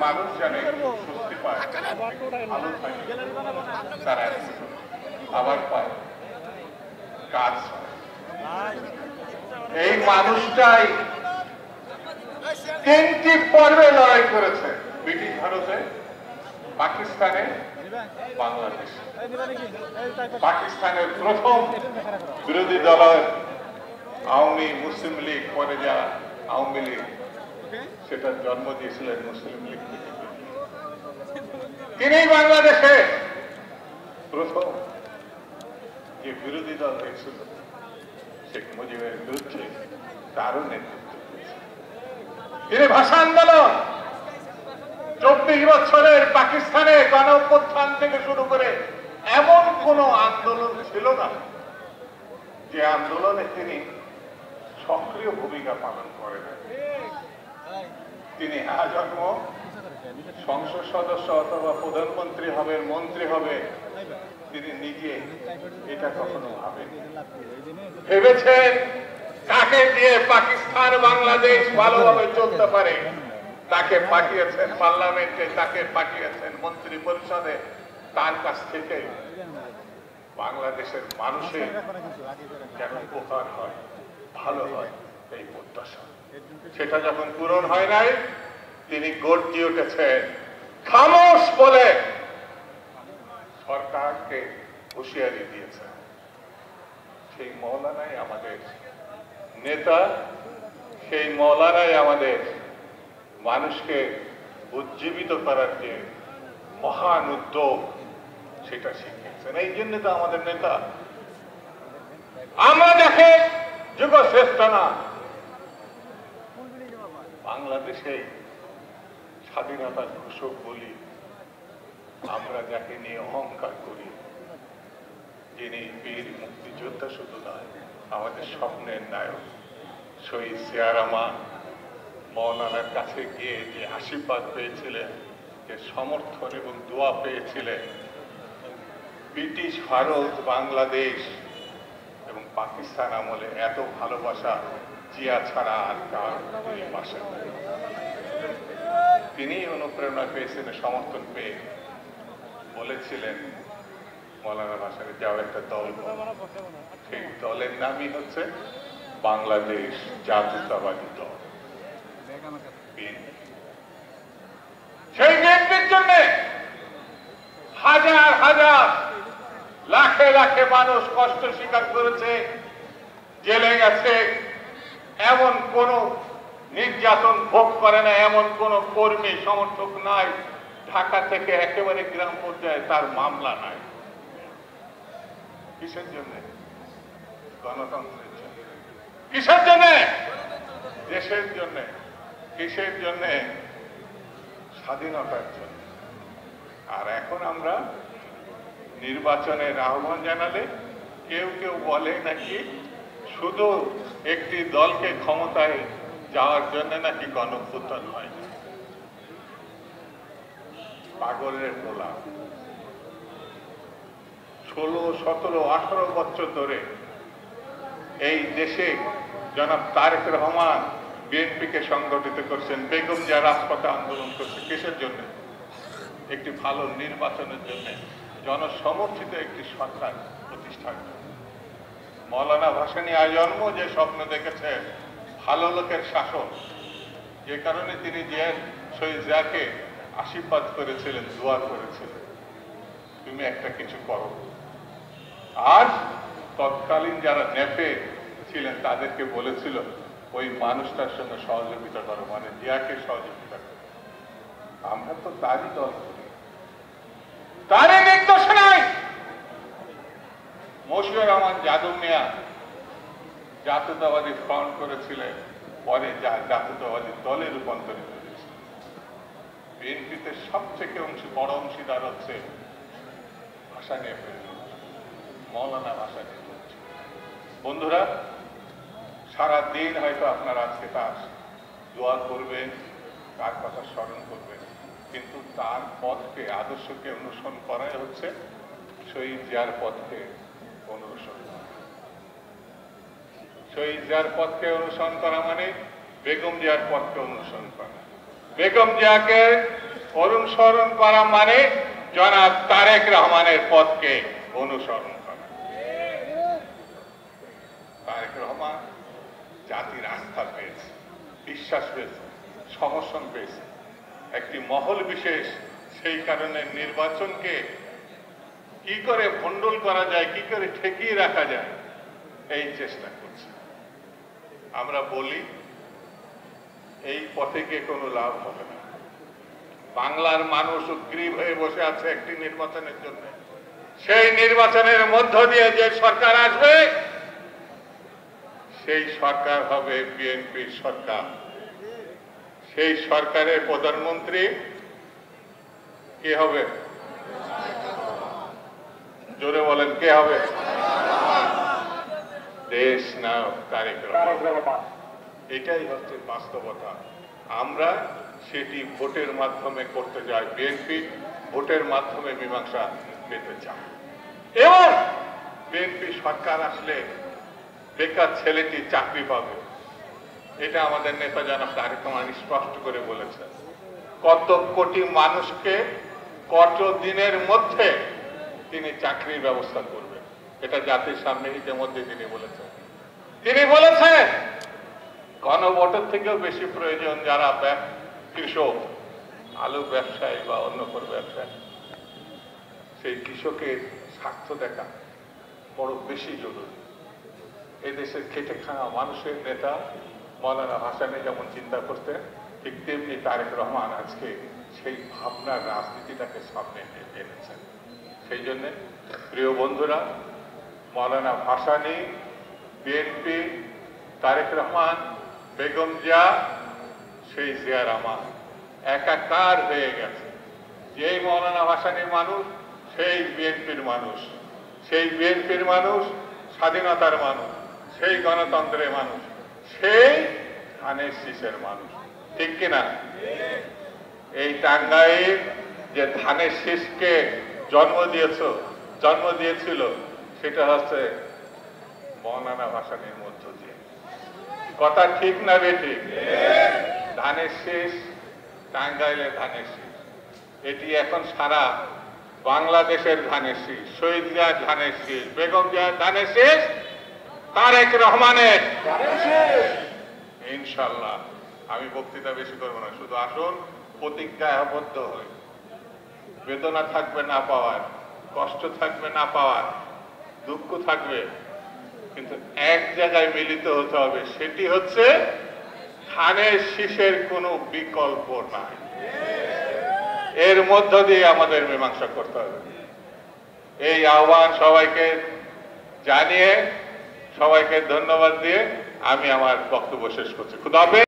মানুষ জানে স্বস্তি পায়, ভালো থাকে, তারা আবার পায় কাজ। এই মানুষটাই 3টি পর্বে লড়াই করেছে, ব্রিটিশ ভারতে, পাকিস্তানে, বাংলাদেশে। পাকিস্তানের প্রথম বিরোধী দলের আওয়ামী মুসলিম লীগ, পরে যা আওয়ামী লীগ, সেটার জন্ম দিয়েছিলেন মুসলিম লীগ থেকে। তিনি বাংলাদেশে প্রথম যে বিরোধী দল হয়েছিল শেখ মুজিবের বিরুদ্ধে তারও নেতৃত্ব দিয়েছেন। তিনি ভাষা আন্দোলন 24 বছরের পাকিস্তানে গণঅভ্যুত্থান থেকে শুরু করে এমন কোন আন্দোলন ছিল না যে আন্দোলনে তিনি সক্রিয় ভূমিকা পালন করেন। তিনি আজন্ম সংসদ সদস্য অথবা প্রধানমন্ত্রী হবে, মন্ত্রী হবে, তিনি নিজে এটা কখনো ভাবেন। ভেবেছেন কাকে দিয়ে পাকিস্তান বাংলাদেশ ভালোভাবে চলতে পারে, তাকে পাঠিয়েছেন পার্লামেন্টে, তাকে পাঠিয়েছেন মন্ত্রী পরিষদে। তার কাছ থেকে বাংলাদেশের মানুষের যেন উপকার হয়, ভালো হয়, এই প্রত্যাশা। সেটা যখন পূরণ হয় নাই, তিনি গর্জে উঠেছেন, খামোশ বলে সরকারকে হুঁশিয়ারি দিয়েছেন। সেই মৌলানাই আমাদের নেতা, সেই মৌলানাই আমাদের মানুষকে উজ্জীবিত করার যে মহান উদ্যোগ, সেটা শিখিয়েছেন। এই জন্য তো আমাদের নেতা। আমরা দেখে যুগ শ্রেষ্ঠ না, বাংলাদেশে স্বাধীনতার ঘোষক বলি আমরা যাকে নিয়ে অহংকার করি, যিনি বীর মুক্তিযোদ্ধা শুধু নয়, আমাদের স্বপ্নের নায়ক শহীদ জিয়া রহমান মৌলানার কাছে গিয়ে যে আশীর্বাদ পেয়েছিলেন, যে সমর্থন এবং দোয়া পেয়েছিলেন, ব্রিটিশ ভারত, বাংলাদেশ এবং পাকিস্তান আমলে এত ভালোবাসা জিয়া ছাড়া আর কার পাশে। তিনি অনুপ্রেরণা পেয়েছিলেন, সমর্থন পেয়ে বলেছিলেন মৌলানা ভাসানী, যাও একটা দল, সেই দলের নামই হচ্ছে বাংলাদেশ জাতীয়তাবাদী দল। সেই বিএনপির জন্য হাজার হাজার লাখে লাখে মানুষ কষ্ট স্বীকার করেছে, জেলে গেছে। এমন কোন নির্যাতন ভোগ করে না, এমন কোন কর্মী সমর্থক নাই ঢাকা থেকে একেবারে গ্রাম পর্যায়ে তার মামলা নাই। কিসের জন্য? গণতন্ত্রের জন্য। কিসের জন্য? দেশের জন্য। কিসের জন্য? স্বাধীনতার জন্য। আর এখন আমরা নির্বাচনের আহ্বান জানালে কেউ কেউ বলে নাকি শুধু একটি দলকে ক্ষমতায় যাওয়ার জন্য নাকি গণঅভ্যুত্থান হয়। পাগলের পোলা। 16, 17, 18 বছর ধরে এই দেশে জনাব তারেক রহমান বিএনপিকে সংগঠিত করছেন, বেগম জিয়া রাজপথে আন্দোলন করছে। কিসের জন্য? একটি ভালো নির্বাচনের জন্য, জনসমর্থিত একটি সরকার প্রতিষ্ঠার জন্য। মৌলানা ভাসানী আজন্ম যে স্বপ্ন দেখেছেন ভালো লোকের শাসন, যে কারণে তিনি শহীদ জিয়াকে আশীর্বাদ করেছিলেন, দোয়া করেছিলেন, তুমি একটা কিছু করো। আর তৎকালীন যারা নেপে ছিলেন তাদেরকে বলেছিল ওই মানুষটার সঙ্গে সহযোগিতা করো, মানে জিয়াকে সহযোগিতা করো। আমরা তো তারই দল করি, তারই নির্দেশনায় মশিউর রহমান যাদব মিয়া জাতীয়তাবাদী ফ্রন্ট করেছিলেন, পরে যা জাতীয়তাবাদী দলে রূপান্তরিত হয়েছে। বিএনপিতে সবথেকে বড় অংশীদার হচ্ছে ভাসানী, মৌলানা ভাসানী। বন্ধুরা, সারা দিন হয়তো আপনারা আজকে তার দোয়া করবেন, তার কথা স্মরণ করবেন, কিন্তু তার পথকে, আদর্শকে অনুসরণ করাই হচ্ছে শহীদ জিয়ার পথকে অনুসরণ করা। শহীদ জিয়ার পথকে অনুসরণ করা মানে বেগম জিয়ার পথকে অনুসরণ করা। বেগম জিয়াকে অনুসরণ করা মানে জনাব তারেক রহমানের পথকে অনুসরণ করা। তারেক রহমান জাতির আস্থা পেয়েছে, বিশ্বাস পেয়েছে, সমর্থন পেয়েছে একটি মহল বিশেষ। সেই কারণে নির্বাচনকে কি করে ভণ্ডুল করা যায়, কি করে ঠেকিয়ে রাখা যায়, এই চেষ্টা করছে। আমরা বলি এই পথে গিয়ে কোনো লাভ হবে না। বাংলার মানুষ উদ্গ্রীব হয়ে বসে আছে একটি নির্বাচনের জন্য। সেই নির্বাচনের মধ্য দিয়ে যে সরকার আসবে সেই সরকার হবে বিএনপির সরকার। সেই সরকারের প্রধানমন্ত্রী কে হবে? জোরে বলেন, কে হবে? দেশ নায়ক তারেক রহমান। এটাই হচ্ছে বাস্তবতা। আমরা সেটি ভোটের মাধ্যমে করতে চাই। বিএনপি ভোটের মাধ্যমে মীমাংসা পেতে চায় এবং বিএনপি সরকার আসলে বেকার ছেলেটি চাকরি পাবে। এটা আমাদের নেতা জনাব তারেক রহমান স্পষ্ট করে বলেছেন। কত কোটি মানুষকে কত দিনের মধ্যে তিনি চাকরির ব্যবস্থা করবেন, এটা জাতির সামনে ইতিমধ্যে তিনি বলেছেন। তিনি বলেছেন গণভোটের থেকেও বেশি প্রয়োজন যারা কৃষক, আলু ব্যবসায়ী বা অন্য কোনো ব্যবসায়ী, সেই কৃষকের স্বার্থ দেখা বড় বেশি জরুরি। এদেশের খেটে খাওয়া মানুষের নেতা মৌলানা ভাসানী যেমন চিন্তা করতেন, ঠিক তেমনি তারেক রহমান আজকে সেই ভাবনার রাজনীতিটাকে সামনে এনেছেন। সেই জন্যে প্রিয় বন্ধুরা, মৌলানা ভাসানী, বিএনপি, তারেক রহমান, বেগম জিয়া, সেই জিয়া রহমান একাকার হয়ে গেছে। যেই মৌলানা ভাসানীর মানুষ সেই বিএনপির মানুষ, সেই বিএনপির মানুষ স্বাধীনতার মানুষ, সেই গণতন্ত্রের মানুষ, সেই ধানের শীষের মানুষ। ঠিক কিনা? এই টাঙ্গাইল যে ধানের শীষকে জন্ম দিয়েছিল সেটা হচ্ছে মৌলানা ভাসানীর মধ্য দিয়ে। কথা ঠিক না বেঠিক? ধানের শীষ, টাঙ্গাইলের ধানের শীষ, এটি এখন সারা বাংলাদেশের ধানের শীষ। শহীদ জিয়ার ধানের শীষ, বেগম জিয়ার ধানের শীষ, তারেক রহমানের। ইনশাল্লাহ আমি বক্তৃতা বেশি করবো না, শুধু আসুন প্রতিজ্ঞায় আবদ্ধ হই। বেদনা থাকবে না পাওয়ার, কষ্ট থাকবে না পাওয়ার, দুঃখ থাকবে, কিন্তু এক জায়গায় মিলিত হতে হবে। সেটি হচ্ছে ধানের শীষের কোনো বিকল্প নাই। এর মধ্য দিয়ে আমাদের মীমাংসা করতে হবে। এই আহ্বান সবাইকে জানিয়ে, সবাইকে ধন্যবাদ দিয়ে আমি আমার বক্তব্য শেষ করছি। খুদা হাফেজ।